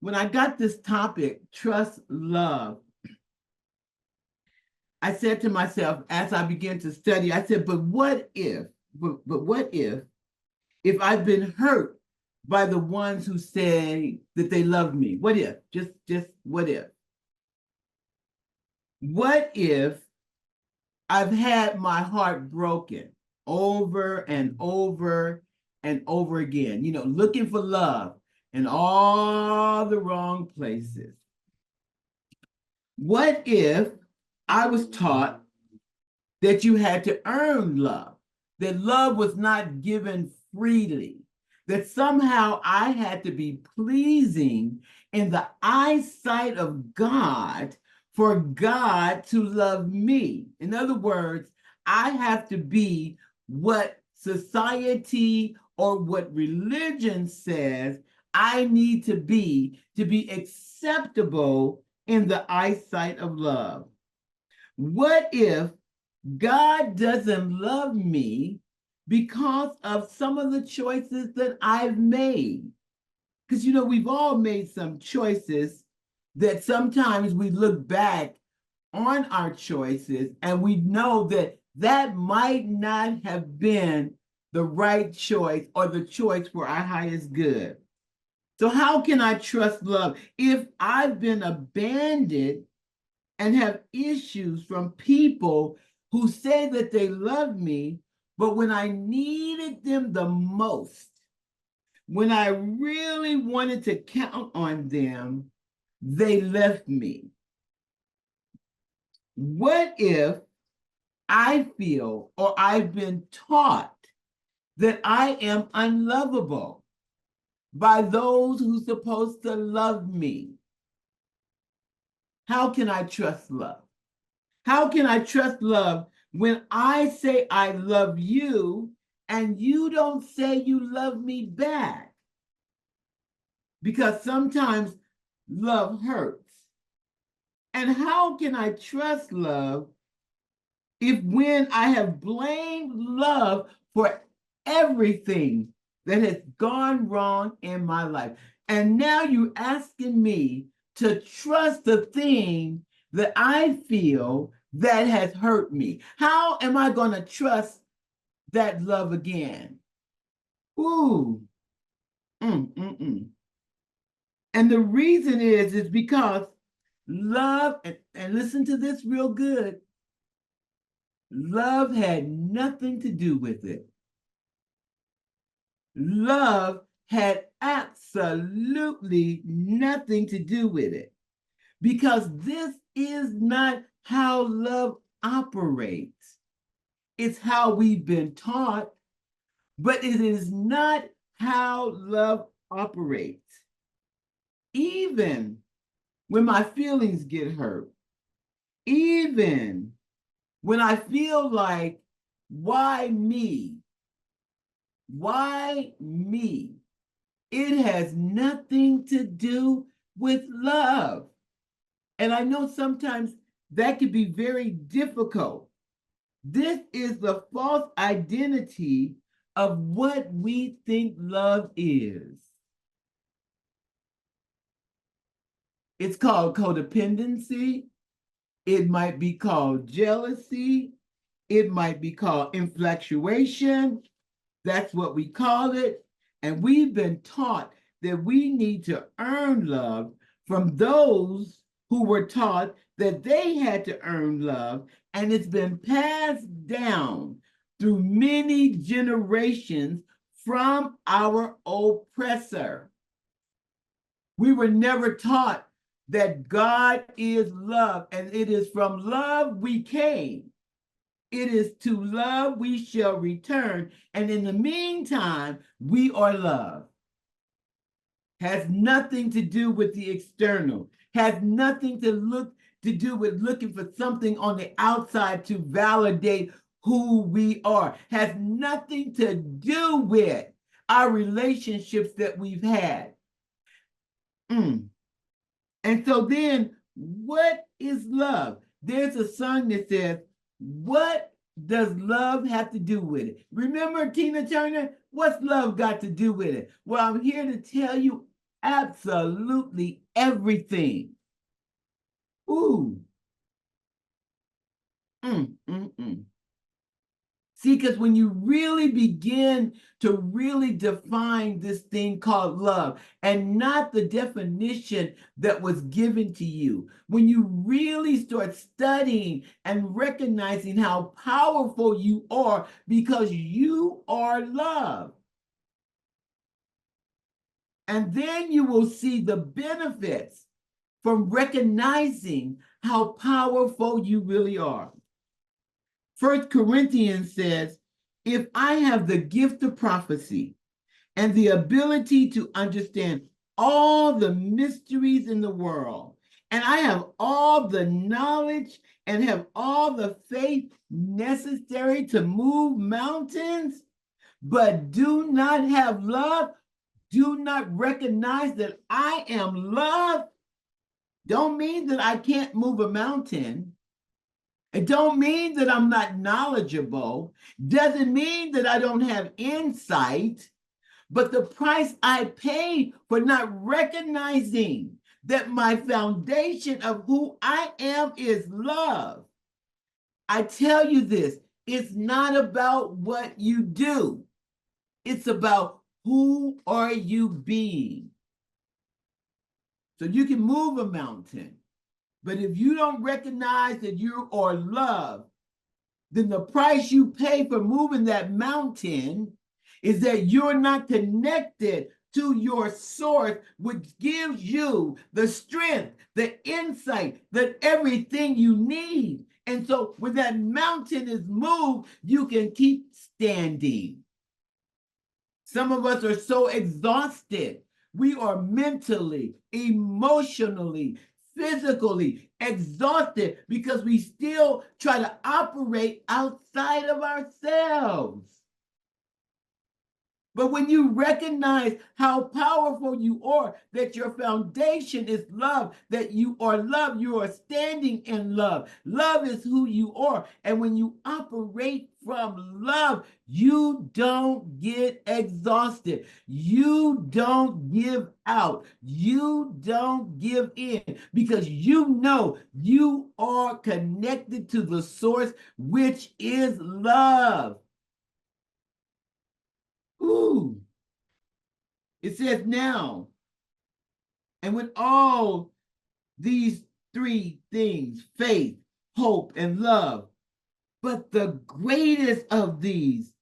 when I got this topic, trust, love, I said to myself as I began to study, I said, but what if, but what if I've been hurt by the ones who say that they love me? What if? Just what if? What if I've had my heart broken over and over and over again, looking for love in all the wrong places? What if I was taught that you had to earn love, that love was not given freely, that somehow I had to be pleasing in the eyesight of God for God to love me? In other words, I have to be what society or what religion says I need to be acceptable in the eyesight of love. What if God doesn't love me because of some of the choices that I've made? Because, we've all made some choices that sometimes we look back on our choices and we know that that might not have been the right choice or the choice for our highest good. So how can I trust love if I've been abandoned and have issues from people who say that they love me, but when I needed them the most, when I really wanted to count on them, they left me? What if I feel or I've been taught that I am unlovable by those who are supposed to love me? How can I trust love? How can I trust love when I say I love you and you don't say you love me back? Because sometimes love hurts. And how can I trust love if when I have blamed love for everything that has gone wrong in my life, and now you're asking me to trust the thing that I feel that has hurt me? How am I going to trust that love again? Ooh. And the reason is because love, and listen to this real good, love had nothing to do with it. Love had absolutely nothing to do with it, because this is not how love operates. It's how we've been taught, but it is not how love operates. Even when my feelings get hurt, even when I feel like, why me? Why me? It has nothing to do with love. And I know sometimes that can be very difficult. This is the false identity of what we think love is. It's called codependency. It might be called jealousy. It might be called infatuation. That's what we call it. And we've been taught that we need to earn love from those who were taught that they had to earn love. And it's been passed down through many generations from our oppressor. We were never taught that God is love, and it is from love we came. It is to love we shall return. And in the meantime, we are love. Has nothing to do with the external, has nothing to do with looking for something on the outside to validate who we are, has nothing to do with our relationships that we've had. And so then, what is love? There's a song that says, what does love have to do with it? Remember Tina Turner? What's love got to do with it? Well, I'm here to tell you absolutely everything. Ooh. Mm, mm, mm. See, because when you really begin to really define this thing called love and not the definition that was given to you, when you really start studying and recognizing how powerful you are because you are love, and then you will see the benefits from recognizing how powerful you really are. First Corinthians says, if I have the gift of prophecy and the ability to understand all the mysteries in the world, and I have all the knowledge and have all the faith necessary to move mountains, but do not have love, do not recognize that I am love, don't mean that I can't move a mountain. It don't mean that I'm not knowledgeable. Doesn't mean that I don't have insight. But the price I paid for not recognizing that my foundation of who I am is love. I tell you this, it's not about what you do. It's about who are you being. So you can move a mountain, but if you don't recognize that you are love, then the price you pay for moving that mountain is that you're not connected to your source, which gives you the strength, the insight, that everything you need. And so when that mountain is moved, you can keep standing. Some of us are so exhausted. We are mentally, emotionally, physically exhausted because we still try to operate outside of ourselves. But when you recognize how powerful you are, that your foundation is love, that you are love, you are standing in love. Love is who you are. And when you operate from love, you don't get exhausted. You don't give out. You don't give in because you know you are connected to the source, which is love. Ooh. It says now, and with all these three things, faith, hope, and love, but the greatest of these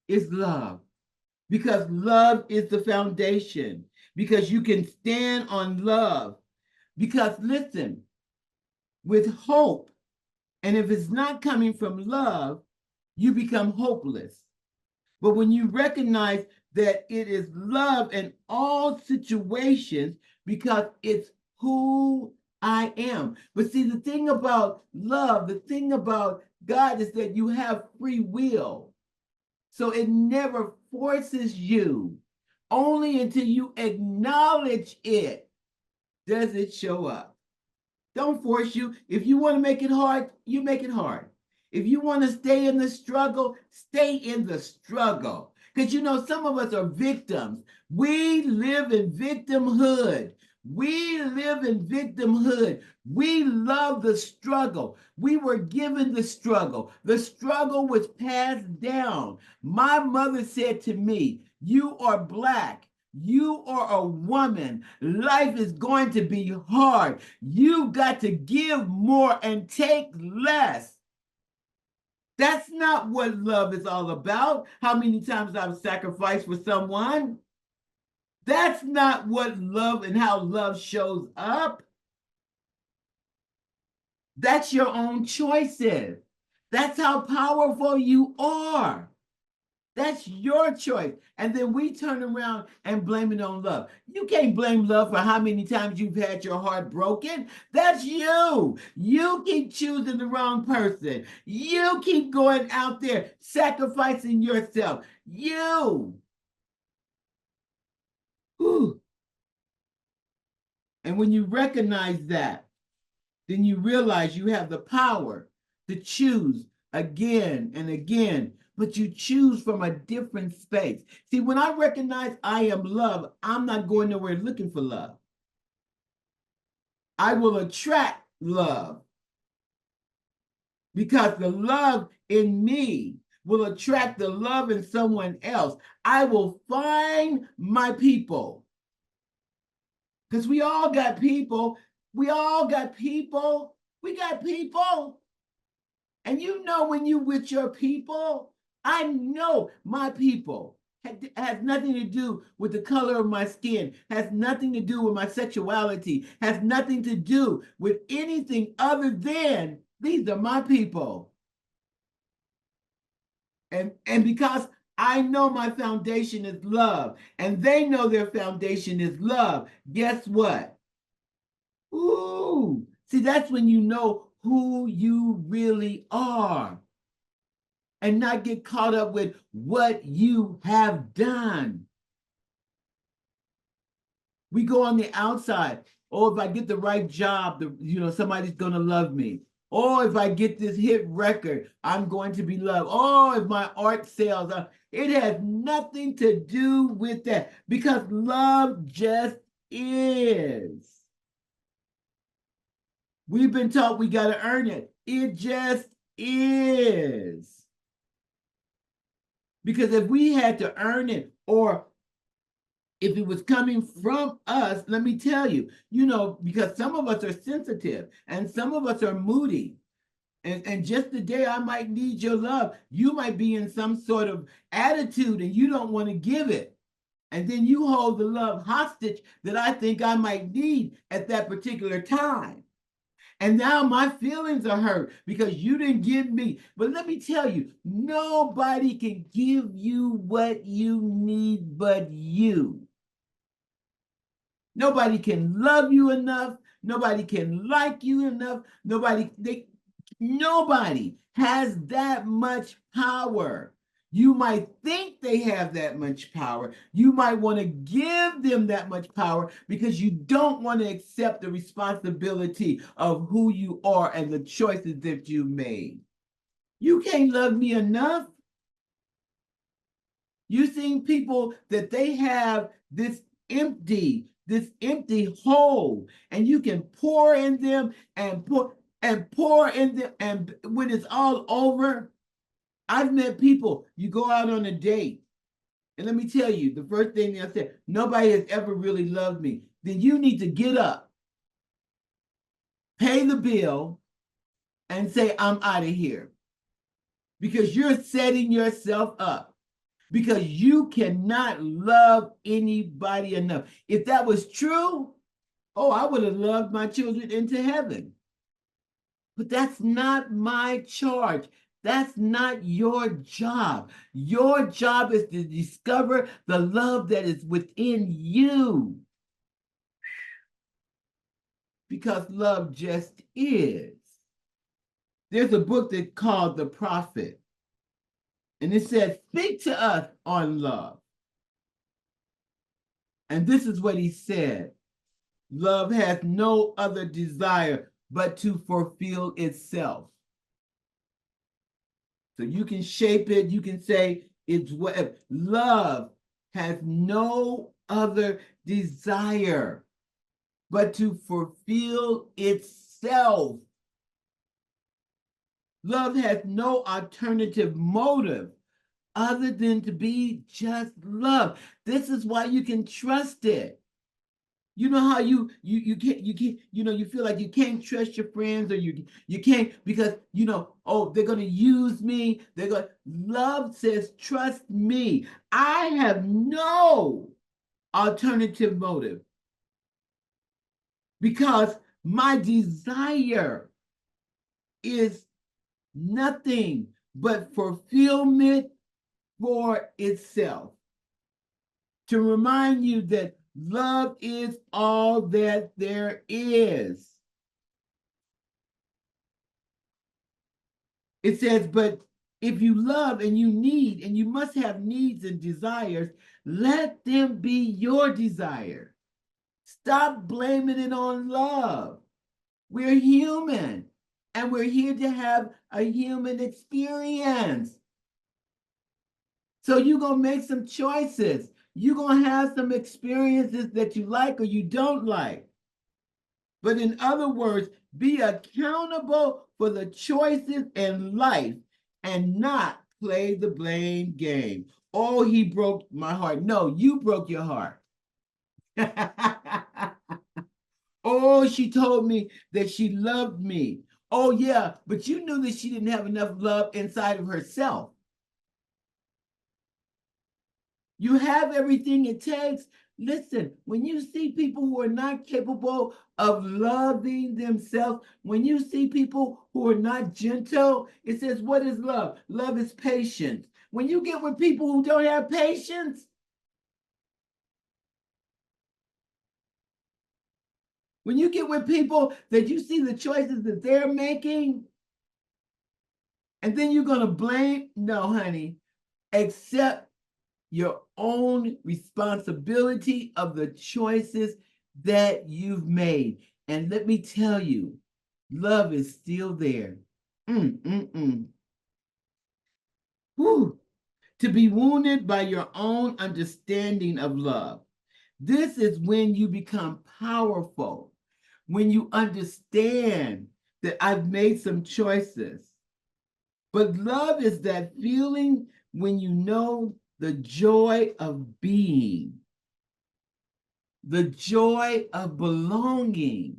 is love, because love is the foundation, because you can stand on love. Because listen, with hope, and if it's not coming from love, you become hopeless. But when you recognize that it is love in all situations, because it's who I am. But see, the thing about love, the thing about God is that you have free will. So it never forces you. Only until you acknowledge it does it show up. Don't force you. If you want to make it hard, you make it hard. If you want to stay in the struggle, stay in the struggle. Because you know, some of us are victims. We live in victimhood. We live in victimhood. We love the struggle. We were given the struggle. The struggle was passed down. My mother said to me, "You are Black. You are a woman. Life is going to be hard. You've got to give more and take less." That's not what love is all about. How many times I've sacrificed for someone? That's not what love and how love shows up. That's your own choices. That's how powerful you are. That's your choice. And then we turn around and blame it on love. You can't blame love for how many times you've had your heart broken. That's you. You keep choosing the wrong person. You keep going out there sacrificing yourself. You. Whew. And when you recognize that, then you realize you have the power to choose again and again, but you choose from a different space. See, when I recognize I am love, I'm not going nowhere looking for love. I will attract love because the love in me will attract the love in someone else. I will find my people because we all got people. We all got people. We got people. And you know when you with your people, I know my people has nothing to do with the color of my skin, has nothing to do with my sexuality, has nothing to do with anything other than these are my people. And because I know my foundation is love, and they know their foundation is love, guess what? Ooh, see, that's when you know who you really are and not get caught up with what you have done. We go on the outside. Oh, if I get the right job, somebody's going to love me. Oh, if I get this hit record, I'm going to be loved. Oh, if my art sells, it has nothing to do with that because love just is. We've been taught we got to earn it. It just is. Because if we had to earn it, or if it was coming from us, let me tell you, because some of us are sensitive and some of us are moody. And just the day I might need your love, you might be in some sort of attitude and you don't want to give it. And then you hold the love hostage that I think I might need at that particular time. And now my feelings are hurt because you didn't give me. But let me tell you, nobody can give you what you need but you. Nobody can love you enough. Nobody can like you enough. Nobody has that much power. You might think they have that much power. You might want to give them that much power because you don't want to accept the responsibility of who you are and the choices that you made. You can't love me enough. You've seen people that they have this empty hole, and you can pour in them and pour in them, and when it's all over, I've met people, you go out on a date, and let me tell you, the first thing they say, nobody has ever really loved me. Then you need to get up, pay the bill, and say, I'm out of here. Because you're setting yourself up. Because you cannot love anybody enough. If that was true, I would have loved my children into heaven. But that's not my charge. That's not your job. Your job is to discover the love that is within you. Because love just is. There's a book that's called The Prophet. And it says, speak to us on love. And this is what he said. Love has no other desire but to fulfill itself. So you can shape it. You can say it's what love has no other desire but to fulfill itself. Love has no alternative motive other than to be just love. This is why you can trust it. You know how you can't, you feel like you can't trust your friends, or you can't because they're gonna use me. Love says, trust me. I have no alternative motive because my desire is nothing but fulfillment for itself. To remind you that love is all that there is. It says, but if you love and you need, and you must have needs and desires, let them be your desire. Stop blaming it on love. We're human. And we're here to have a human experience. So you're going to make some choices. You're going to have some experiences that you like or you don't like. But in other words, be accountable for the choices in life and not play the blame game. Oh, he broke my heart. No, you broke your heart. Oh, she told me that she loved me. Oh, yeah, but you knew that she didn't have enough love inside of herself. You have everything it takes. Listen, when you see people who are not capable of loving themselves, when you see people who are not gentle, it says, what is love? Love is patience. When you get with people who don't have patience, when you get with people that you see the choices that they're making, and then you're going to blame, no, honey, accept your own responsibility of the choices that you've made. And let me tell you, love is still there. Whew. To be wounded by your own understanding of love. This is when you become powerful, when you understand that I've made some choices. But love is that feeling when you know the joy of being, the joy of belonging.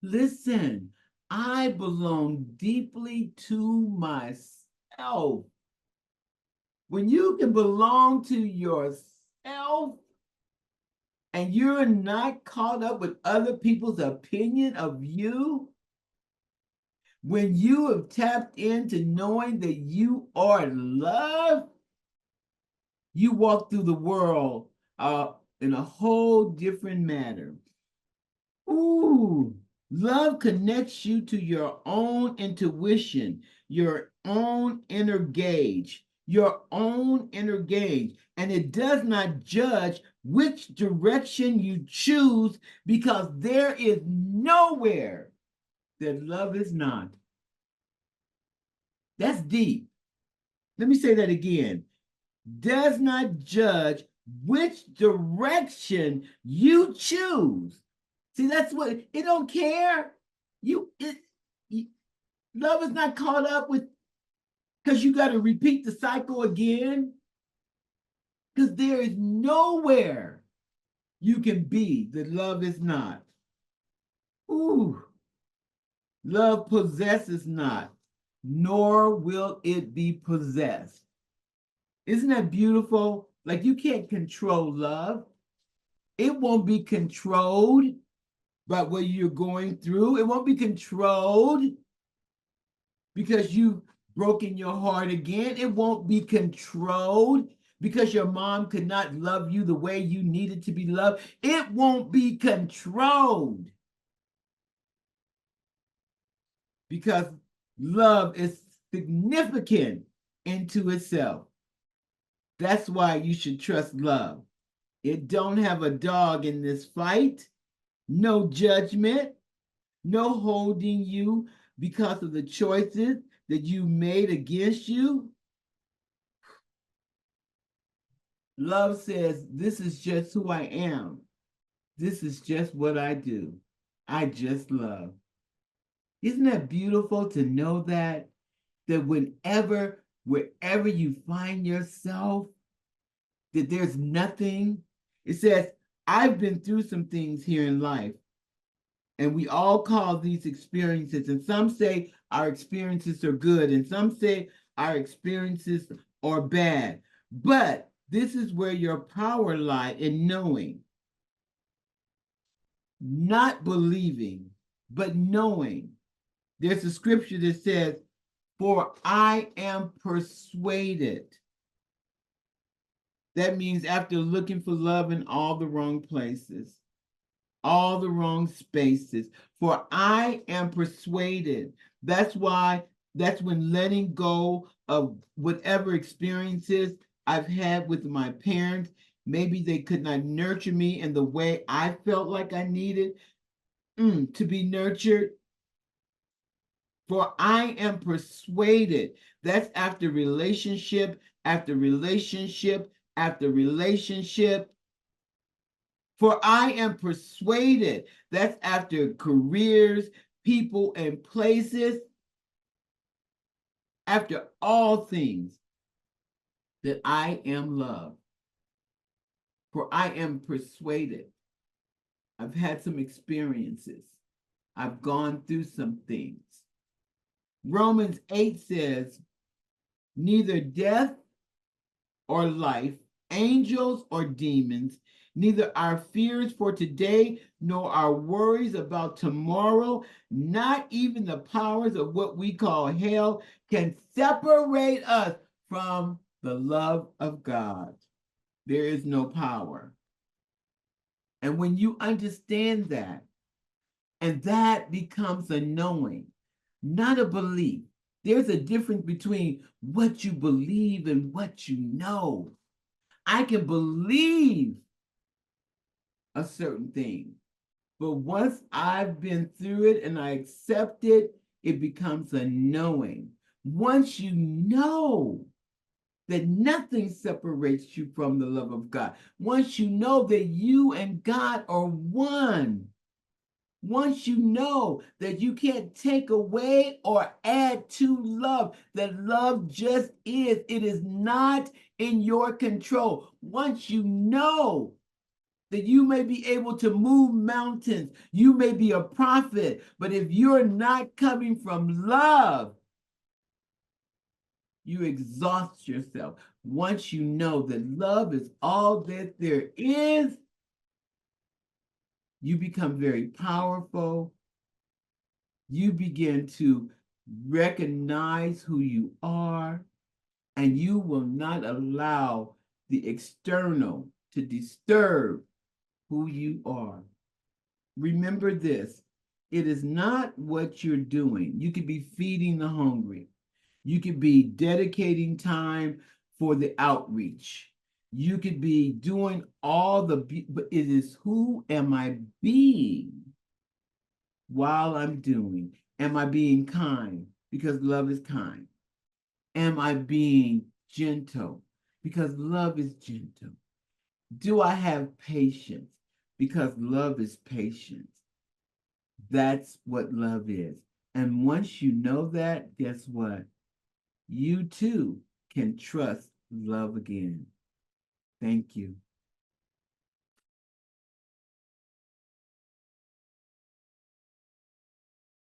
Listen, I belong deeply to myself. When you can belong to yourself and you're not caught up with other people's opinion of you, when you have tapped into knowing that you are loved, you walk through the world in a whole different manner. Ooh, love connects you to your own intuition, your own inner gauge, and it does not judge which direction you choose because there is nowhere that love is not. That's deep. Let me say that again. Does not judge which direction you choose. See, that's what it don't care. You love is not caught up with because you got to repeat the cycle again. Because there is nowhere you can be that love is not. Ooh, love possesses not, nor will it be possessed. Isn't that beautiful? Like you can't control love. It won't be controlled by what you're going through. It won't be controlled because you've broken your heart again. It won't be controlled because your mom could not love you the way you needed to be loved. It won't be controlled because love is significant into itself. That's why you should trust love. It don't have a dog in this fight. No judgment, no holding you because of the choices that you made against you. Love says, this is just who I am. This is just what I do. I just love. Isn't that beautiful to know that? That wherever you find yourself, that there's nothing. It says, I've been through some things here in life, and we all call these experiences, and some say our experiences are good, and some say our experiences are bad. But this is where your power lies in knowing, not believing, but knowing. There's a scripture that says, for I am persuaded. That means after looking for love in all the wrong places, all the wrong spaces. For I am persuaded. That's when letting go of whatever experiences I've had with my parents, maybe they could not nurture me in the way I felt like I needed to be nurtured. For I am persuaded. That's after relationship, after relationship, after relationship. For I am persuaded. That's after careers, people, and places. After all things, that I am loved. For I am persuaded. I've had some experiences. I've gone through some things. Romans 8 says, neither death or life, angels or demons, neither our fears for today nor our worries about tomorrow, not even the powers of what we call hell, can separate us from the love of God. There is no power. And when you understand that, and that becomes a knowing, not a belief. There's a difference between what you believe and what you know. I can believe a certain thing, but once I've been through it and I accept it, it becomes a knowing. Once you know that nothing separates you from the love of God, once you know that you and God are one, once you know that you can't take away or add to love, that love just is, it is not in your control. Once you know that you may be able to move mountains, you may be a prophet, but if you're not coming from love, you exhaust yourself. Once you know that love is all that there is, you become very powerful. You begin to recognize who you are, and you will not allow the external to disturb who you are. Remember this, it is not what you're doing. You could be feeding the hungry. You could be dedicating time for the outreach. You could be doing all the, but it is who am I being while I'm doing? Am I being kind? Because love is kind. Am I being gentle? Because love is gentle. Do I have patience? Because love is patient. That's what love is. And once you know that, guess what? You too can trust love again. Thank you.